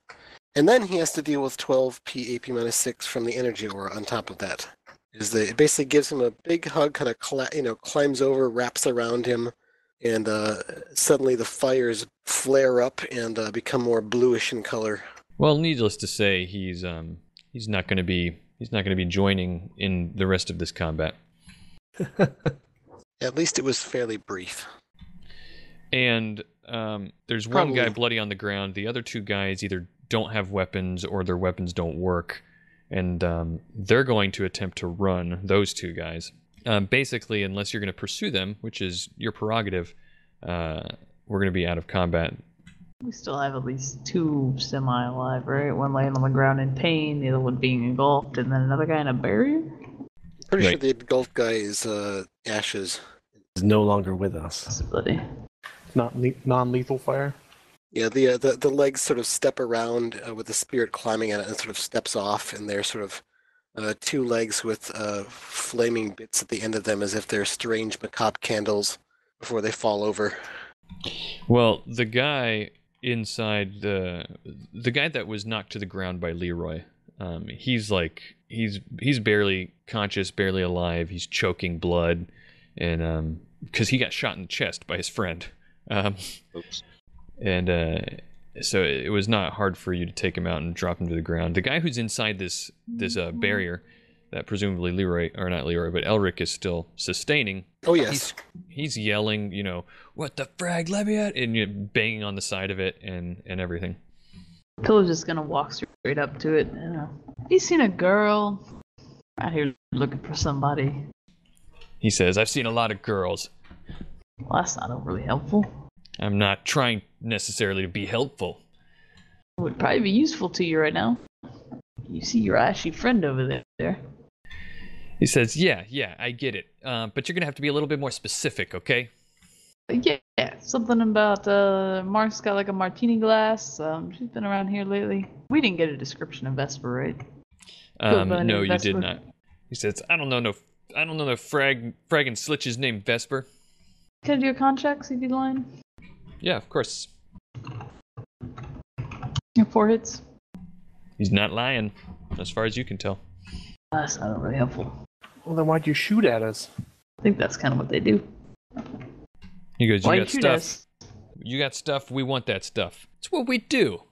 And then he has to deal with 12p AP minus 6 from the energy aura on top of that. It basically gives him a big hug, kind of climbs over, wraps around him, and suddenly the fires flare up and become more bluish in color. Well, needless to say, he's not going to be joining in the rest of this combat. At least it was fairly brief. And there's one guy bloody on the ground. The other two guys either don't have weapons or their weapons don't work. And they're going to attempt to run, those two guys. Basically, unless you're going to pursue them, which is your prerogative, we're going to be out of combat. We still have at least two semi-alive, right? One laying on the ground in pain, the other one being engulfed, and then another guy in a barrier? Pretty sure the engulfed guy is Ashes. Is no longer with us. Possibility. Not non-lethal fire. Yeah, the legs sort of step around with the spirit climbing at it, and sort of steps off, and they're sort of two legs with flaming bits at the end of them, as if they're strange macabre candles before they fall over. Well, the guy inside the guy that was knocked to the ground by Leroy, he's barely conscious, barely alive. He's choking blood, and because he got shot in the chest by his friend. Oops. And so it was not hard for you to take him out and drop him to the ground. The guy who's inside this barrier that presumably Elric is still sustaining. Oh, yes. He's yelling, what the frag, let me out, and banging on the side of it and everything. Pillar's just gonna walk straight up to it. Have you seen a girl out here looking for somebody? He says, I've seen a lot of girls. Well, that's not overly helpful. I'm not trying necessarily to be helpful. It would probably be useful to you right now. You see your ashy friend over there. He says, yeah, I get it. But you're going to have to be a little bit more specific, okay? Yeah, something about Mark's got like a martini glass. She's been around here lately. We didn't get a description of Vesper, right? No, you did not. He says, I don't know no frag and Slitch's name Vesper. Can I do a contract, see if you'd line? Yeah, of course. Your 4 hits. He's not lying, as far as you can tell. That's not really helpful. Well, then why'd you shoot at us? I think that's kind of what they do. He goes, Why you got shoot stuff. us? You got stuff, we want that stuff. It's what we do.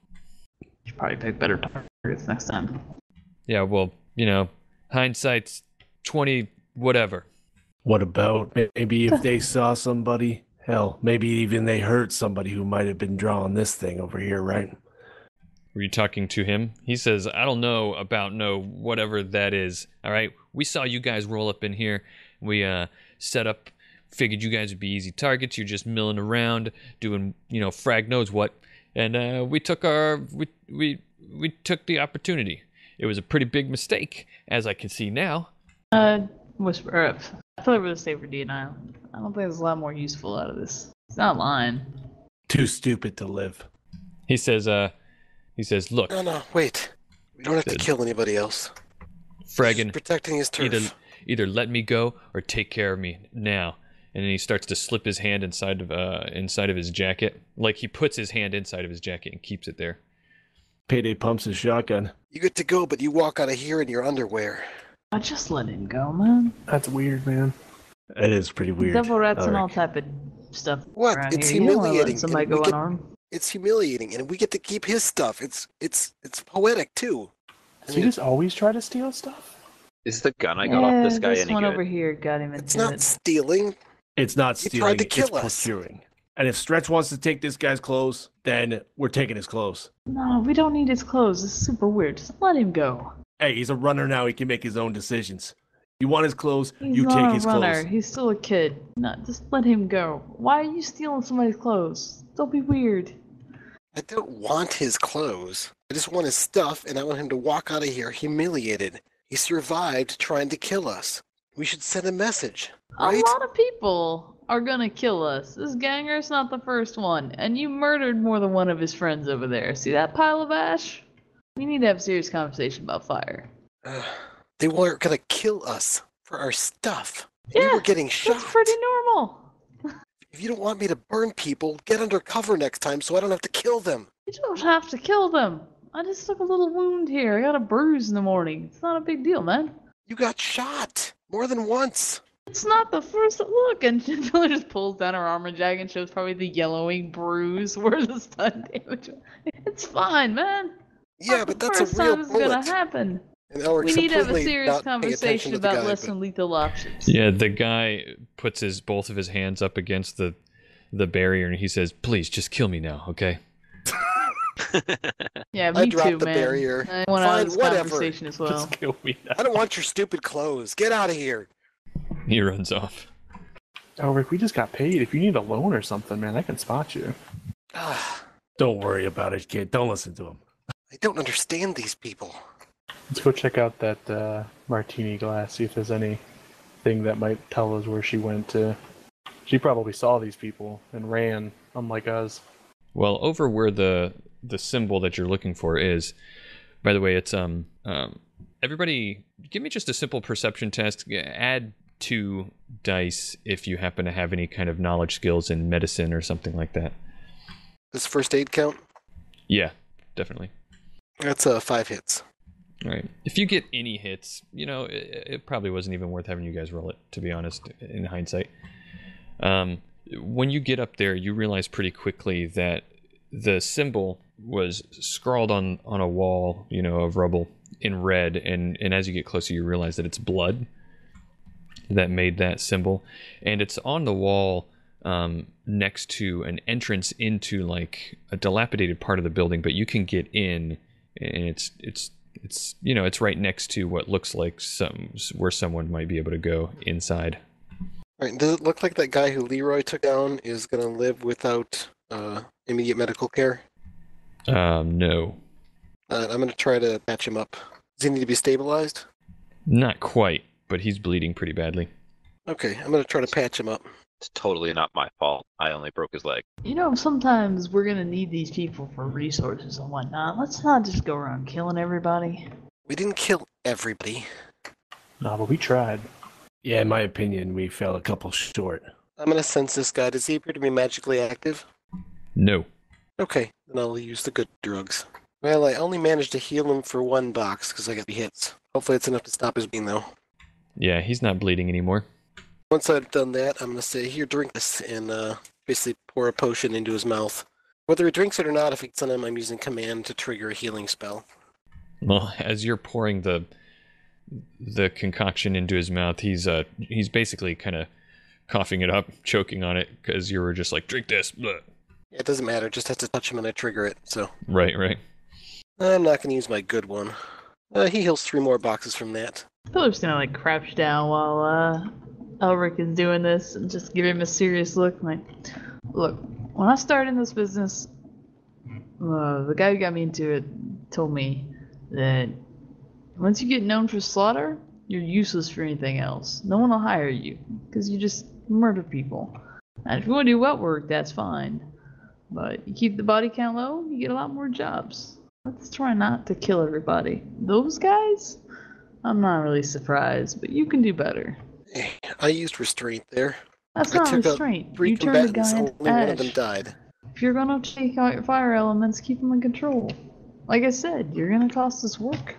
You should probably pick better targets next time. Yeah, well, hindsight's 20 whatever. What about maybe if they saw somebody? Hell, maybe even they hurt somebody who might have been drawing this thing over here, right? Were you talking to him? He says, I don't know about whatever that is. All right, we saw you guys roll up in here. We set up, figured you guys would be easy targets. You're just milling around, doing, frag knows what. And we took we took the opportunity. It was a pretty big mistake, as I can see now. Whisper. I feel like we're the safer denial. I don't think there's a lot more useful out of this. It's not lying. Too stupid to live. He says, look. No, wait. We don't have to kill anybody else. Fraggin, He's protecting his turf. Either let me go or take care of me now. And then he starts to slip his hand inside of his jacket. Like he puts his hand inside of his jacket and keeps it there. Payday pumps his shotgun. You get to go, but you walk out of here in your underwear. I just let him go, man. That's weird, man. It is pretty weird. Devil rats and all type of stuff. What? Around It's here. You don't wanna let humiliating. somebody go unarmed. It's humiliating, and we get to keep his stuff. It's poetic too. Does he just always try to steal stuff? Is the gun I got off this guy this any one good? over here got him into It's not stealing. It's not He stealing. tried to kill it's us. procuring. And if Stretch wants to take this guy's clothes, then we're taking his clothes. No, we don't need his clothes. This is super weird. Just let him go. Hey, he's a runner now. He can make his own decisions. You want his clothes, He's you not take a his runner. clothes. He's still a kid. No, just let him go. Why are you stealing somebody's clothes? Don't be weird. I don't want his clothes. I just want his stuff, and I want him to walk out of here humiliated. He survived trying to kill us. We should send a message, right? A lot of people are gonna kill us. This ganger's not the first one, and you murdered more than one of his friends over there. See that pile of ash? We need to have a serious conversation about fire. They weren't gonna kill us for our stuff. Yeah, We were getting shot. That's pretty normal. If you don't want me to burn people, get under cover next time so I don't have to kill them. You don't have to kill them. I just took a little wound here. I got a bruise in the morning. It's not a big deal, man. You got shot more than once. It's not the first look. And Pillar just pulls down her armor jacket and shows probably the yellowing bruise where the stun damage. It's fine, man. Yeah, Not but the that's first a real time it's gonna bullet. happen. And Elric's We need to have a completely serious not paying attention conversation to the about guy, less but- than lethal options. Yeah, the guy puts both of his hands up against the barrier and he says, "Please, just kill me now, okay?" Yeah, I me dropped too, the man. barrier. I want out Fine, of this whatever. conversation as well. Just kill me now. I don't want your stupid clothes. Get out of here. He runs off. Oh, Rick, we just got paid. If you need a loan or something, man, I can spot you. Ah, Don't worry about it, kid. Don't listen to him. I don't understand these people. Let's go check out that martini glass, see if there's anything that might tell us where she went to. She probably saw these people and ran, unlike us. Well, over where the symbol that you're looking for is, by the way, it's everybody give me just a simple perception test. Add 2 dice if you happen to have any kind of knowledge skills in medicine or something like that. Does first aid count? Yeah, definitely. That's 5 hits. All right. If you get any hits, it probably wasn't even worth having you guys roll it, to be honest, in hindsight. When you get up there, you realize pretty quickly that the symbol was scrawled on a wall, of rubble in red, and as you get closer, you realize that it's blood that made that symbol, and it's on the wall next to an entrance into like a dilapidated part of the building, but you can get in, and it's right next to what looks like where someone might be able to go inside. All right, does it look like that guy who Leroy took down is going to live without immediate medical care? No. I'm going to try to patch him up. Does he need to be stabilized? Not quite, but he's bleeding pretty badly. Okay, I'm going to try to patch him up. It's totally not my fault. I only broke his leg. Sometimes we're gonna need these people for resources and whatnot. Let's not just go around killing everybody. We didn't kill everybody. No, but we tried. Yeah, in my opinion, we fell a couple short. I'm going to sense this guy. Does he appear to be magically active? No. Okay, then I'll use the good drugs. Well, I only managed to heal him for 1 box because I got the hits. Hopefully it's enough to stop his bleeding, though. Yeah, he's not bleeding anymore. Once I've done that, I'm going to say, here, drink this, and basically pour a potion into his mouth. Whether he drinks it or not, if it's on him, I'm using command to trigger a healing spell. Well, as you're pouring the concoction into his mouth, he's basically kind of coughing it up, choking on it, because you were just like, drink this. Blah. Yeah, it doesn't matter, just have to touch him and I trigger it, so... Right. I'm not going to use my good one. He heals 3 more boxes from that. Pillar's gonna crouch down while Elric is doing this and just give him a serious look. Look, when I started in this business, the guy who got me into it told me that once you get known for slaughter, you're useless for anything else. No one will hire you because you just murder people. And if you want to do wet work, that's fine. But you keep the body count low, you get a lot more jobs. Let's try not to kill everybody. Those guys, I'm not really surprised, but you can do better. I used restraint there. That's I not took out restraint. 3 You turned the combatants, guy only into one of them ash. died. If you're gonna take out your fire elements, keep them in control. Like I said, you're gonna cost us work.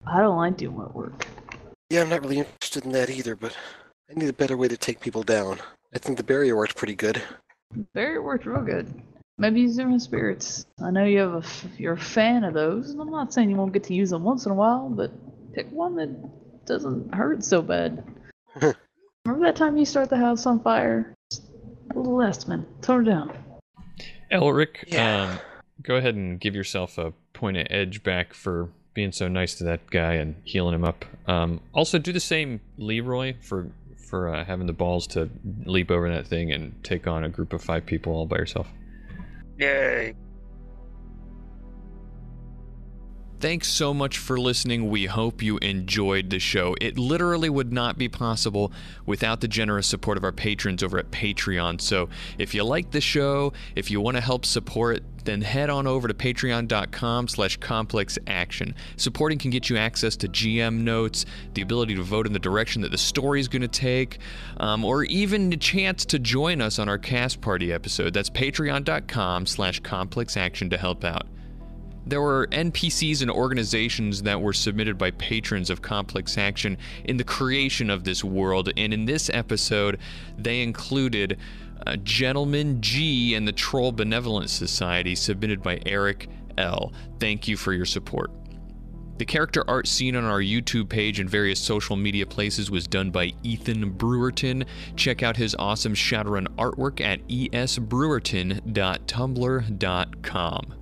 I don't like doing wet work. Yeah, I'm not really interested in that either, but I need a better way to take people down. I think the barrier worked pretty good. Barrier worked real good. Maybe use different spirits. I know you're a fan of those, and I'm not saying you won't get to use them once in a while, but pick one that doesn't hurt so bad. Remember that time you start the house on fire? Just a little less, man. Tone it down. Elric, Yeah. go ahead and give yourself a point of edge back for being so nice to that guy and healing him up. Also, do the same, Leroy, for having the balls to leap over that thing and take on a group of 5 people all by yourself. Yay. Thanks so much for listening. We hope you enjoyed the show. It literally would not be possible without the generous support of our patrons over at Patreon. So if you like the show, if you want to help support, then head on over to patreon.com/complexaction. Supporting can get you access to GM notes, the ability to vote in the direction that the story is going to take, or even a chance to join us on our cast party episode. That's patreon.com/complexaction to help out. There were NPCs and organizations that were submitted by patrons of Complex Action in the creation of this world, and in this episode, they included Gentleman G and the Troll Benevolent Society, submitted by Eric L. Thank you for your support. The character art seen on our YouTube page and various social media places was done by Ethan Brewerton. Check out his awesome Shadowrun artwork at esbrewerton.tumblr.com.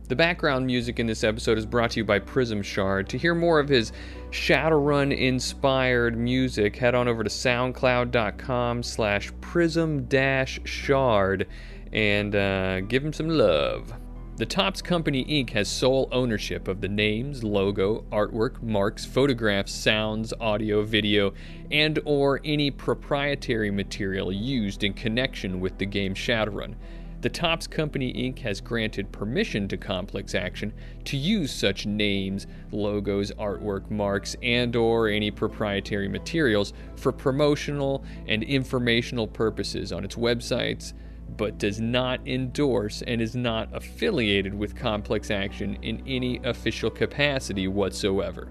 The background music in this episode is brought to you by Prism Shard. To hear more of his Shadowrun-inspired music, head on over to soundcloud.com/prism-shard and give him some love. The Topps Company Inc. has sole ownership of the names, logo, artwork, marks, photographs, sounds, audio, video, and or any proprietary material used in connection with the game Shadowrun. The Topps Company Inc. has granted permission to Complex Action to use such names, logos, artwork, marks, and or any proprietary materials for promotional and informational purposes on its websites, but does not endorse and is not affiliated with Complex Action in any official capacity whatsoever.